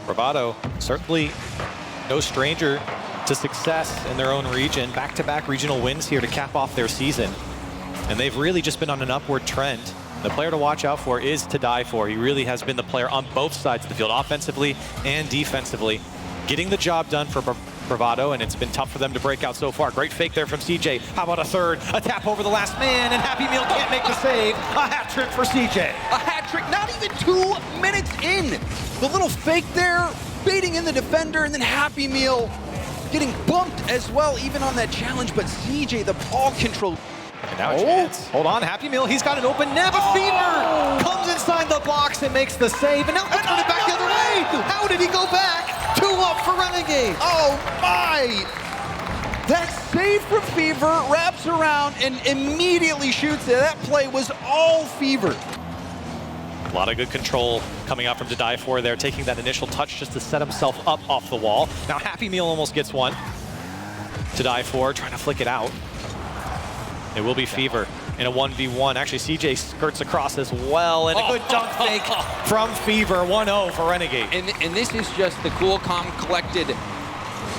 Bravado, certainly no stranger to success in their own region. Back-to-back regional wins here to cap off their season. And they've really just been on an upward trend. The player to watch out for is To Die For. He really has been the player on both sides of the field, offensively and defensively, getting the job done for Bravado, and it's been tough for them to break out so far. Great fake there from CJ. How about a third? A tap over the last man, and Happy Meal can't make the save. A hat trick for CJ. A hat trick, not even 2 minutes in. The little fake there, baiting in the defender, and then Happy Meal getting bumped as well, even on that challenge. But CJ, the ball control. And now a chance. Hold on, Happy Meal, he's got an open net, but Fever comes inside the box and makes the save, and now he's turning it back the other way. How did he go back? 2 up for Renegade. Oh my! That save from Fever wraps around and immediately shoots it. That play was all Fever. A lot of good control coming out from To Die For there, taking that initial touch just to set himself up off the wall. Now Happy Meal almost gets one. To Die For trying to flick it out. It will be Fever in a 1v1. Actually, CJ skirts across as well, and a good dunk fake from Fever. 1-0 for Renegade. And this is just the cool, calm, collected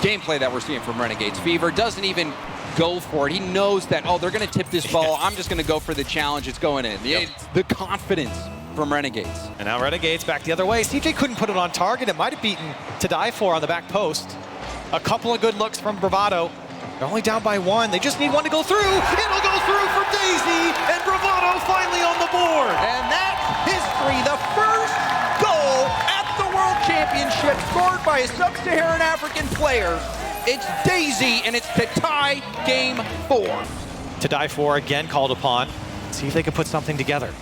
gameplay that we're seeing from Renegades. Fever doesn't even go for it. He knows that, oh, they're going to tip this ball. I'm just going to go for the challenge. It's going in. Yep. The confidence from Renegades. And now Renegades back the other way. CJ couldn't put it on target. It might have beaten To Die For on the back post. A couple of good looks from Bravado. They're only down by 1. They just need one to go through. It'll go through for Daisy, and Bravado finally on the board. And that's history. The first goal at the World Championship scored by a Sub-Saharan African player. It's Daisy, and it's to tie game 4. To Die For again called upon. See if they can put something together.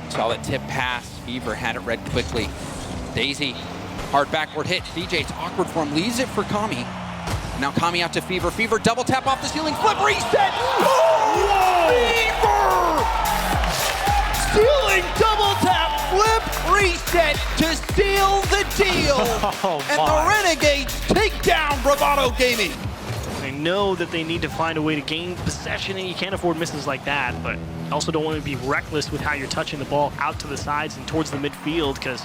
Solid tip pass. Fever had it read quickly. Daisy, hard backward hit. CJ, it's awkward for him. Leaves it for Kami. Now Kami out to Fever. Fever double tap off the ceiling. Flip reset. Oh, Fever! Ceiling double tap. Flip reset to seal the deal. And the Renegades take down Bravado Gaming. They know that they need to find a way to gain possession, and you can't afford misses like that, but you also don't want to be reckless with how you're touching the ball out to the sides and towards the midfield, because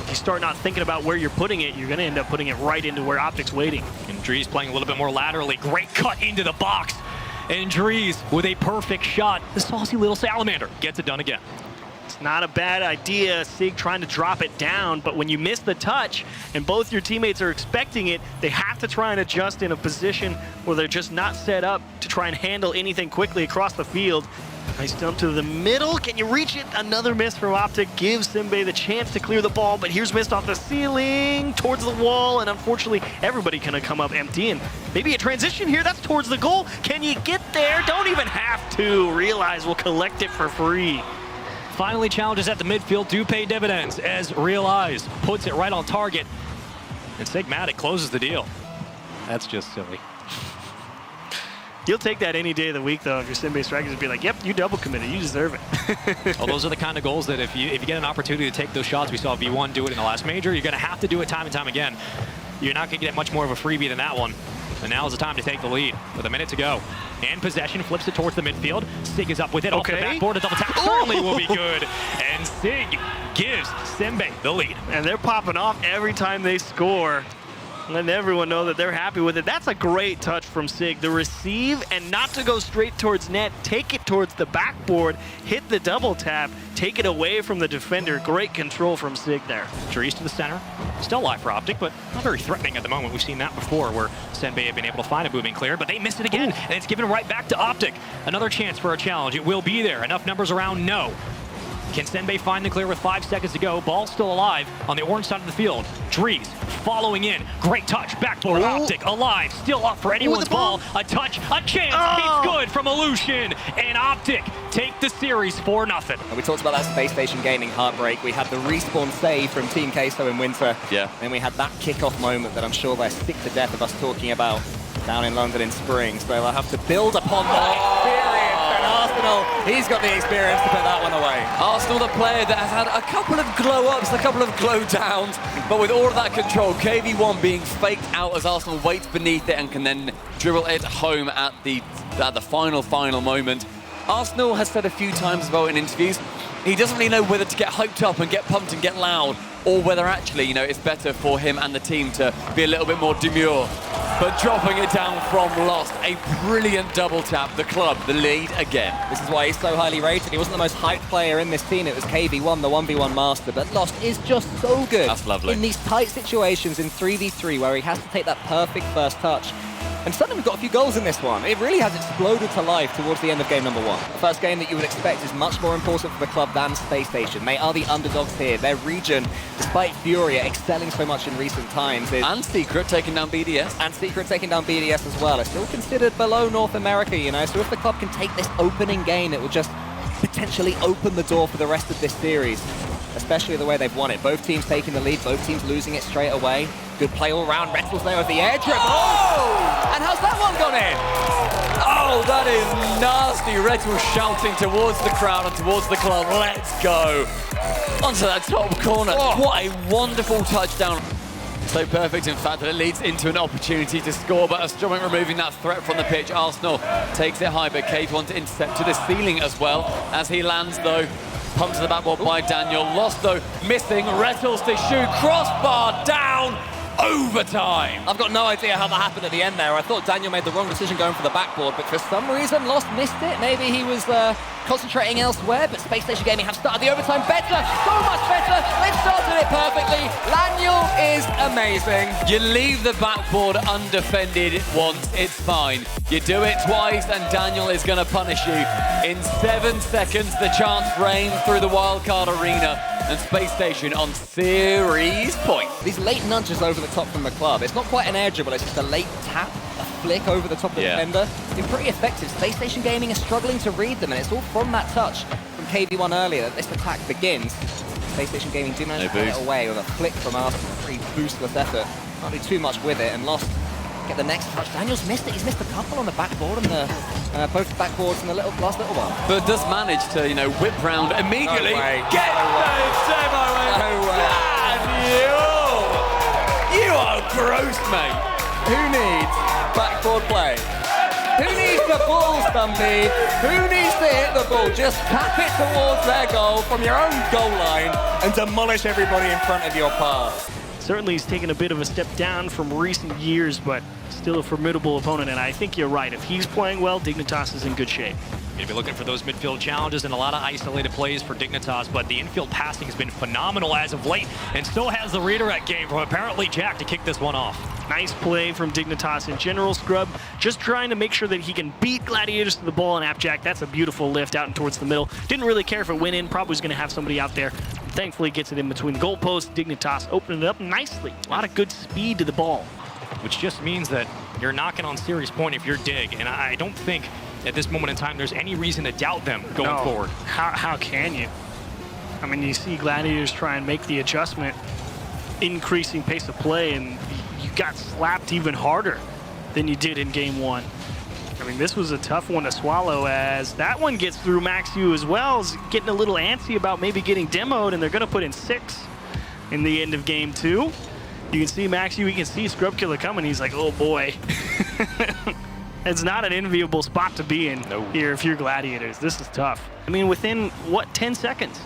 if you start not thinking about where you're putting it, you're going to end up putting it right into where Optic's waiting. And Drees playing a little bit more laterally. Great cut into the box. And Drees with a perfect shot. The saucy little salamander gets it done again. It's not a bad idea, Sig trying to drop it down, but when you miss the touch and both your teammates are expecting it, they have to try and adjust in a position where they're just not set up to try and handle anything quickly across the field. Nice dump to the middle. Can you reach it? Another miss from Optic gives Simbe the chance to clear the ball, but here's missed off the ceiling towards the wall, and unfortunately everybody can come up empty, and maybe a transition here. That's towards the goal. Can you get there? Don't even have to. Realize we'll collect it for free. Finally, challenges at the midfield do pay dividends as Realize puts it right on target. And Sigmatic closes the deal. That's just silly. You'll take that any day of the week, though, if your Simbe strikers would be like, yep, you double committed, you deserve it. Well, those are the kind of goals that if you get an opportunity to take those shots, we saw V1 do it in the last major, you're going to have to do it time and time again. You're not going to get much more of a freebie than that one. And now is the time to take the lead with a minute to go. And possession flips it towards the midfield. Sig is up with it off the backboard. A double tap certainly will be good. And Sig gives Simbe the lead. And they're popping off every time they score, letting everyone know that they're happy with it. That's a great touch from Sig. The receive and not to go straight towards net, take it towards the backboard, hit the double tap, take it away from the defender. Great control from Sig there. Drees to the center. Still live for Optic, but not very threatening at the moment. We've seen that before where Senbei had been able to find a moving clear, but they missed it again, and it's given right back to Optic. Another chance for a challenge. It will be there. Enough numbers around? No. Can Senbei find the clear with 5 seconds to go? Ball still alive on the orange side of the field. Drees following in. Great touch. Backboard. Optic alive. Still up for anyone's ball. A touch. A chance. It's good from Illusion. And Optic take the series 4-0. And we talked about that Space Station Gaming heartbreak. We had the respawn save from Team Queso in winter. Yeah. And we had that kickoff moment that I'm sure they're sick to death of us talking about down in London in spring. So they'll have to build upon that experience. And Arsenal, he's got the experience to put that one away. Arsenal, the player that has had a couple of glow-ups, a couple of glow-downs, but with all of that control, KV1 being faked out as Arsenal waits beneath it and can then dribble it home at the final moment. Arsenal has said a few times as well in interviews, he doesn't really know whether to get hyped up and get pumped and get loud, or whether actually, you know, it's better for him and the team to be a little bit more demure. But dropping it down from Lost, a brilliant double tap, the club, the lead again. This is why he's so highly rated. He wasn't the most hyped player in this team. It was KV1, the 1v1 master, but Lost is just so good. That's lovely. In these tight situations in 3v3 where he has to take that perfect first touch. And suddenly we've got a few goals in this one. It really has exploded to life towards the end of game number 1. The first game that you would expect is much more important for the club than Space Station. They are the underdogs here. Their region, despite Furia excelling so much in recent times, is... And Secret taking down BDS. And Secret taking down BDS as well. It's still considered below North America, you know, so if the club can take this opening game, it will just potentially open the door for the rest of this series, especially the way they've won it. Both teams taking the lead, both teams losing it straight away. Good play all around. Retzel's there with the air dribble. Oh! And how's that one gone in? Oh, that is nasty. Retzel shouting towards the crowd and towards the club. Let's go. Onto that top corner. Oh. What a wonderful touchdown. So perfect, in fact, that it leads into an opportunity to score, but Astronomic removing that threat from the pitch. Arsenal takes it high, but Cave wants to intercept to the ceiling as well. As he lands, though, pumped to the backboard by Daniel. Lost, though, missing. Rettles to shoot. Crossbar down. Overtime. I've got no idea how that happened at the end there. I thought Daniel made the wrong decision going for the backboard, but for some reason Lost missed it. Maybe he was concentrating elsewhere, but Space Station Gaming have started the overtime better, so much better. They've started it perfectly. Daniel is amazing. You leave the backboard undefended once, it's fine. You do it twice and Daniel is going to punish you. In 7 seconds, the chance reigns through the Wildcard arena and Space Station on series point. These late nudges over the top from the club, it's not quite an air dribble, it's just a late tap, a flick over the top of the defender. It's been pretty effective. Space Station Gaming is struggling to read them, and it's all from that touch from KV1 earlier that this attack begins. Space Station Gaming do manage to get it away with a flick from Arsenal, a pretty boostless effort. Can't do too much with it, and Lost get the next touch. Daniel's missed it. He's missed a couple on the backboard and the both backboards in the last little while. But does manage to, you know, whip round immediately. No way. Get the demo in. No way. Daniel! You are gross, mate. Who needs backboard play? Who needs the ball, Stumpy? Who needs to hit the ball? Just tap it towards their goal from your own goal line and demolish everybody in front of your path. Certainly he's taken a bit of a step down from recent years, but still a formidable opponent, and I think you're right. If he's playing well, Dignitas is in good shape. You'll be looking for those midfield challenges and a lot of isolated plays for Dignitas, but the infield passing has been phenomenal as of late, and so has the redirect game from apparently Jack to kick this one off. Nice play from Dignitas in general. Scrub just trying to make sure that he can beat Gladiators to the ball, and Appjack, that's a beautiful lift out and towards the middle. Didn't really care if it went in, probably was going to have somebody out there. Thankfully gets it in between the goalposts. Dignitas opening it up nicely. A lot of good speed to the ball. Which just means that you're knocking on series point if you're Dig, and I don't think at this moment in time there's any reason to doubt them going forward. How can you? I mean, you see Gladiators try and make the adjustment, increasing pace of play, and you got slapped even harder than you did in game 1. I mean, this was a tough one to swallow, as that one gets through Max U as well, is getting a little antsy about maybe getting demoed, and they're going to put in 6 in the end of game 2. You can see Max U, you can see Scrub Killer coming. He's like, oh boy. It's not an enviable spot to be in here if you're Gladiators. This is tough. I mean, within, what, 10 seconds?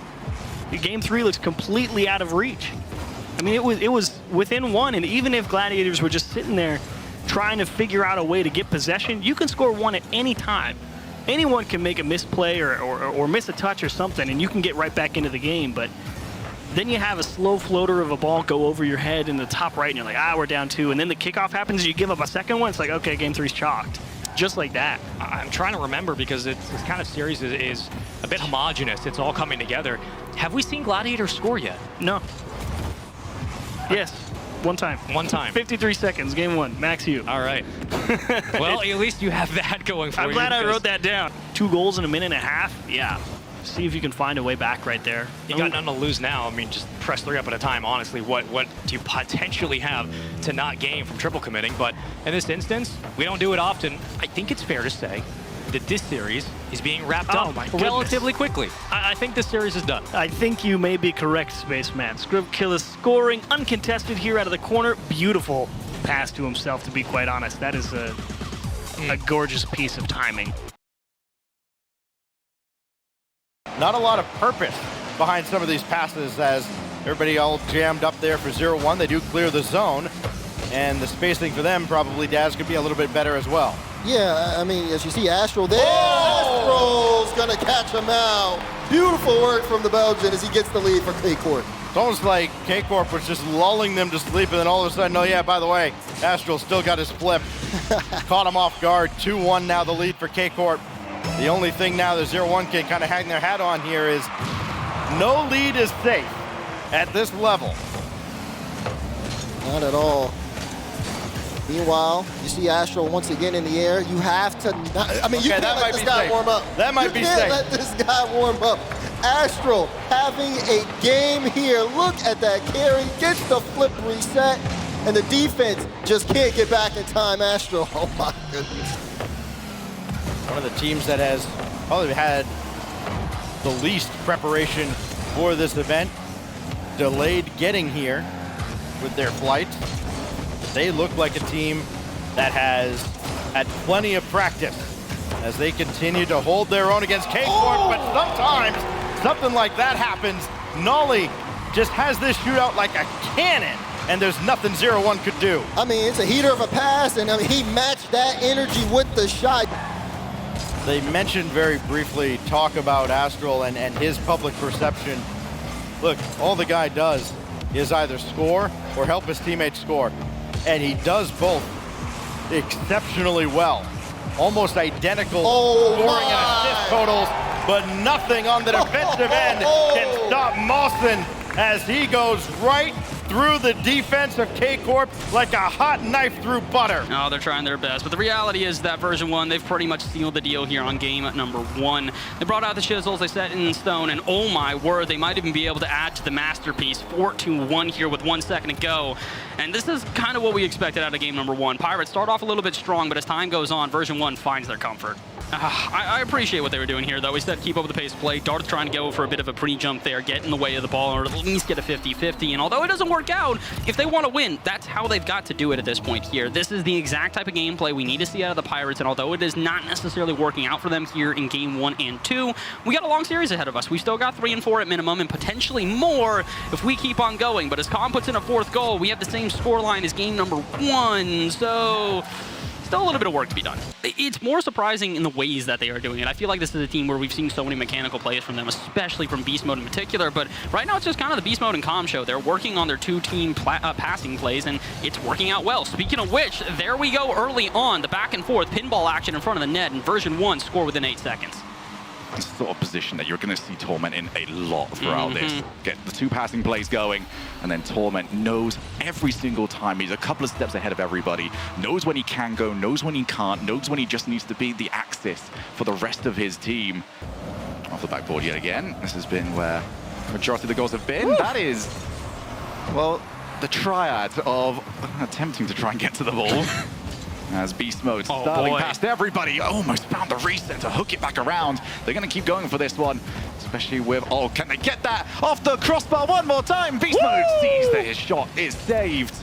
Game 3 looks completely out of reach. I mean, it was within 1, and even if Gladiators were just sitting there trying to figure out a way to get possession, you can score 1 at any time. Anyone can make a misplay or miss a touch or something, and you can get right back into the game, but then you have a slow floater of a ball go over your head in the top right, and you're like, we're down 2, and then the kickoff happens, and you give up a second one, it's like, okay, game 3's chalked. Just like that. I'm trying to remember because this kind of series is a bit homogenous. It's all coming together. Have we seen Gladiators score yet? No. Yes. One time. 53 seconds, game 1, Max U. All right. Well, at least you have that going for you. I'm glad I wrote that down. 2 goals in a minute and a half? Yeah. See if you can find a way back right there. You got nothing to lose now. I mean, just press 3 up at a time, honestly. What do you potentially have to not gain from triple committing? But in this instance, we don't do it often. I think it's fair to say that this series is being wrapped up relatively quickly. I think this series is done. I think you may be correct, Spaceman. Scrub Killer scoring uncontested here out of the corner. Beautiful pass to himself, to be quite honest. That is a gorgeous piece of timing. Not a lot of purpose behind some of these passes, as Everybody all jammed up there for 0-1. They do clear the zone, and the spacing for them probably, Daz, could be a little bit better as well. Yeah, I mean, as you see Astral there, Astral's gonna catch him out. Beautiful work from the Belgian as he gets the lead for K-Corp. It's almost like K-Corp was just lulling them to sleep, and then all of a sudden, oh yeah, by the way, Astral still got his flip. Caught him off guard. 2-1 now the lead for K-Corp. The only thing now the 0-1 can kind of hang their hat on here is no lead is safe at this level. Not at all. Meanwhile, you see Astral once again in the air. You have to not, I mean, you can't let this guy warm up. That might be safe. You can't let this guy warm up. Astral having a game here. Look at that carry, gets the flip reset, and the defense just can't get back in time. Astral, oh my goodness. One of the teams that has probably had the least preparation for this event. Delayed getting here with their flight. They look like a team that has had plenty of practice as they continue to hold their own against K-Corp, but sometimes something like that happens. Nolly just has this shootout like a cannon, and there's nothing 0-1 could do. I mean, it's a heater of a pass, and I mean, he matched that energy with the shot. They mentioned very briefly, talk about Astral and his public perception. Look, all the guy does is either score or help his teammates score. And he does both exceptionally well. Almost identical scoring and assist totals, but nothing on the defensive end can stop Mawson as he goes right through the defense of K-Corp like a hot knife through butter. Oh, they're trying their best. But the reality is that version 1, they've pretty much sealed the deal here on game number 1. They brought out the chisels, they set in stone, and oh my word, they might even be able to add to the masterpiece. 4-1 here with 1 second to go. And this is kind of what we expected out of game number 1. Pirates start off a little bit strong, but as time goes on, version 1 finds their comfort. I appreciate what they were doing here, though. We said keep up with the pace of play. Darth trying to go for a bit of a pre-jump there, get in the way of the ball, or at least get a 50-50. And although it doesn't work out, if they want to win, that's how they've got to do it at this point here. This is the exact type of gameplay we need to see out of the Pirates, and although it is not necessarily working out for them here in game 1 and 2, we got a long series ahead of us. We still got 3 and 4 at minimum, and potentially more if we keep on going. But as Khan puts in a 4th goal, we have the same scoreline as game number 1, so still a little bit of work to be done. It's more surprising in the ways that they are doing it. I feel like this is a team where we've seen so many mechanical plays from them, especially from Beast Mode in particular, but right now it's just kind of the Beast Mode and Calm show. They're working on their 2-team passing plays, and it's working out well. Speaking of which, there we go early on, the back and forth pinball action in front of the net, and version 1 score within 8 seconds. The sort of position that you're going to see Torment in a lot throughout this. Get the 2 passing plays going, and then Torment knows every single time. He's a couple of steps ahead of everybody, knows when he can go, knows when he can't, knows when he just needs to be the axis for the rest of his team. Off the backboard yet again. This has been where the majority of the goals have been. Woo! That is, well, the triad of attempting to try and get to the ball. As Beast Mode starting past everybody, almost found the reset to hook it back around. They're going to keep going for this one, especially with, can they get that off the crossbar one more time? Beast Mode sees that his shot is saved.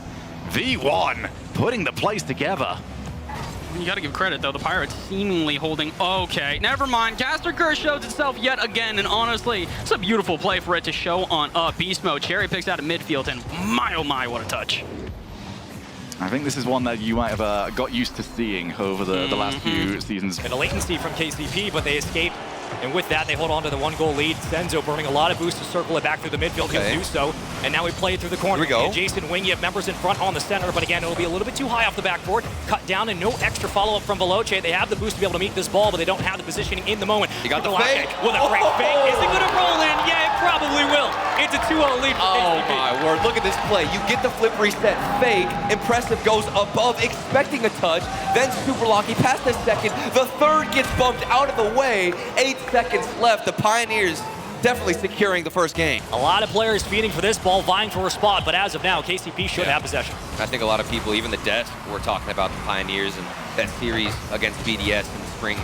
V1 putting the plays together. You got to give credit, though. The Pirates seemingly holding... Okay, never mind. Caster Curse shows itself yet again, and honestly, it's a beautiful play for it to show on Beast Mode. Cherry picks out of midfield, and my, oh my, what a touch. I think this is one that you might have got used to seeing over the last few seasons. And a latency from KCP, but they escape. And with that, they hold on to the 1-goal lead. Senzo burning a lot of boost to circle it back through the midfield. He'll do so. And now we play it through the corner. Here we go. Adjacent wing, you have members in front on the center, but again, it'll be a little bit too high off the backboard. Cut down and no extra follow-up from Veloce. They have the boost to be able to meet this ball, but they don't have the positioning in the moment. You got the fake. With a great fake. Is it going to roll in? Yeah, it probably will. It's a 2-0 lead for KCP. Oh my word, look at this play. You get the flip reset, fake, impressive goes above, expecting a touch, then super lucky, past the second, the third gets bumped out of the way, 8 seconds left. The Pioneers definitely securing the first game. A lot of players feeding for this ball, vying for a spot, but as of now, KCP should have possession. I think a lot of people, even the desk, were talking about the Pioneers and that series against BDS in the spring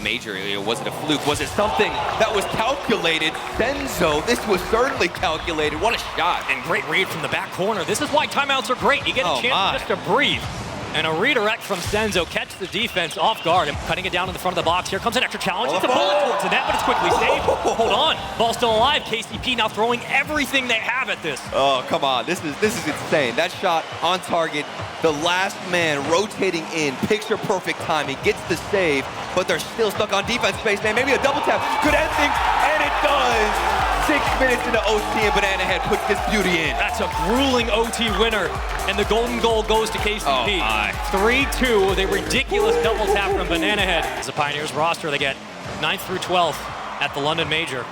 major. Was it a fluke? Was it something that was calculated? Senzo, this was certainly calculated. What a shot. And great read from the back corner. This is why timeouts are great. You get a chance just to breathe. And a redirect from Senzo. Catch the defense off guard and cutting it down in the front of the box. Here comes an extra challenge. It's a bullet towards the net, but it's quickly saved. Hold on. Ball still alive. KCP now throwing everything they have at this. Oh, come on. This is insane. That shot on target. The last man rotating in. Picture perfect timing. Gets the save, but they're still stuck on defense space, man. Maybe a double tap could end things, and it does. 6 minutes into OT and Banana Head puts this beauty in. That's a grueling OT winner, and the golden goal goes to KCP. 3-2 with a ridiculous double tap from Banana Head. As the Pioneers roster, they get 9th through 12th at the London Major.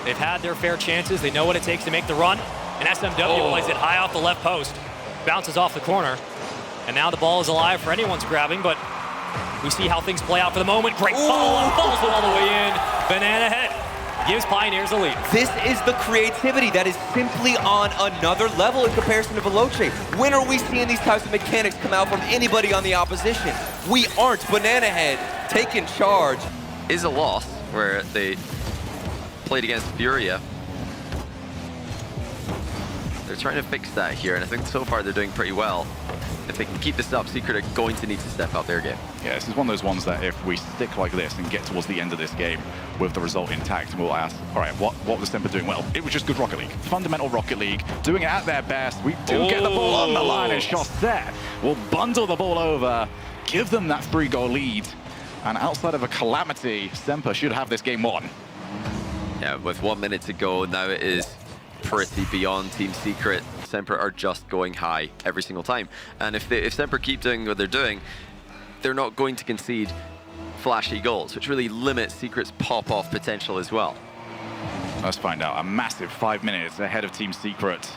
They've had their fair chances. They know what it takes to make the run, and SMW plays it high off the left post. Bounces off the corner, and now the ball is alive for anyone's grabbing, but we see how things play out for the moment. Great follow-up, falls all the way in. Banana Head gives Pioneers a lead. This is the creativity that is simply on another level in comparison to Veloce. When are we seeing these types of mechanics come out from anybody on the opposition? We aren't. Banana Head taking charge. Is a loss where they played against Furia. They're trying to fix that here, and I think so far they're doing pretty well. If they can keep this up, Secret are going to need to step up their game. Yeah, this is one of those ones that if we stick like this and get towards the end of this game with the result intact, we'll ask, all right, what was Semper doing well? It was just good Rocket League. Fundamental Rocket League, doing it at their best. We do get the ball on the line, and Chaussette will bundle the ball over, give them that 3-goal lead. And outside of a calamity, Semper should have this game won. Yeah, with 1 minute to go, now it is pretty beyond Team Secret. Semper are just going high every single time. And if Semper keep doing what they're doing, they're not going to concede flashy goals, which really limits Secret's pop-off potential as well. Let's find out. A massive 5 minutes ahead of Team Secret.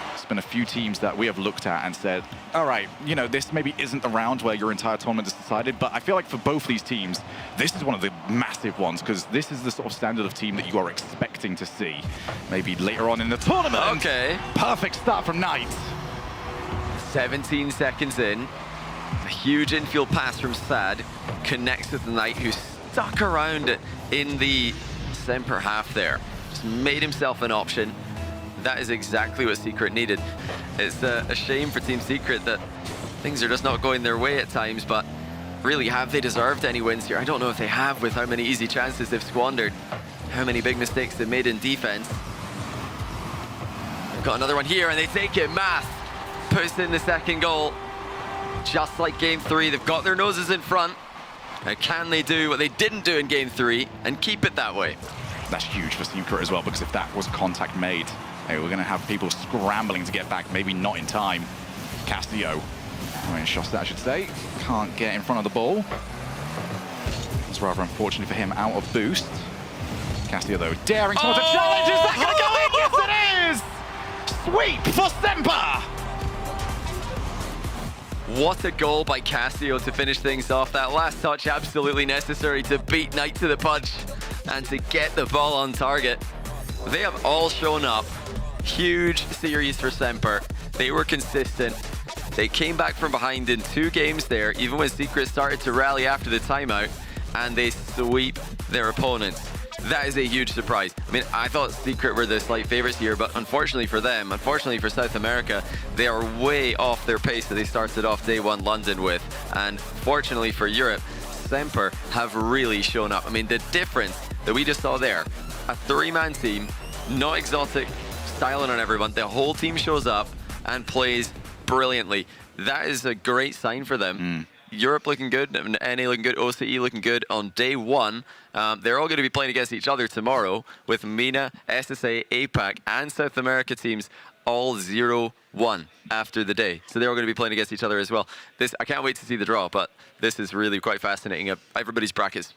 There's been a few teams that we have looked at and said, all right, you know, this maybe isn't the round where your entire tournament is decided, but I feel like for both these teams, this is one of the massive ones, because this is the sort of standard of team that you are expecting to see. Maybe later on in the tournament. Okay. Perfect start from Knight. 17 seconds in. A huge infield pass from Sad. Connects with the Knight, who's stuck around in the Semper half there. Just made himself an option. That is exactly what Secret needed. It's a shame for Team Secret that things are just not going their way at times, but really, have they deserved any wins here? I don't know if they have, with how many easy chances they've squandered, how many big mistakes they've made in defense. They've got another one here, and they take it. Math puts in the second goal. Just like Game 3, they've got their noses in front. Now, can they do what they didn't do in Game 3 and keep it that way? That's huge for Secret as well, because if that was contact made, hey, we're going to have people scrambling to get back, maybe not in time. Castillo, I mean, Chaussette, I should say, can't get in front of the ball. It's rather unfortunate for him, out of boost. Castillo, though, daring towards a challenge. Is that going to go in? Yes, it is! Sweep for Semper! What a goal by Castillo to finish things off. That last touch absolutely necessary to beat Knight to the punch and to get the ball on target. They have all shown up. Huge series for Semper. They were consistent. They came back from behind in 2 games there, even when Secret started to rally after the timeout, and they sweep their opponents. That is a huge surprise. I mean, I thought Secret were the slight favorites here, but unfortunately for them, unfortunately for South America, they are way off their pace that they started off day 1 London with. And fortunately for Europe, Semper have really shown up. I mean, the difference that we just saw there, a 3-man team, not exotic, styling on everyone. The whole team shows up and plays brilliantly. That is a great sign for them. Europe looking good, NA looking good, OCE looking good on day 1. They're all going to be playing against each other tomorrow with MENA, SSA, APAC, and South America teams all 0-1 after the day. So they're all going to be playing against each other as well. I can't wait to see the draw, but this is really quite fascinating. Everybody's brackets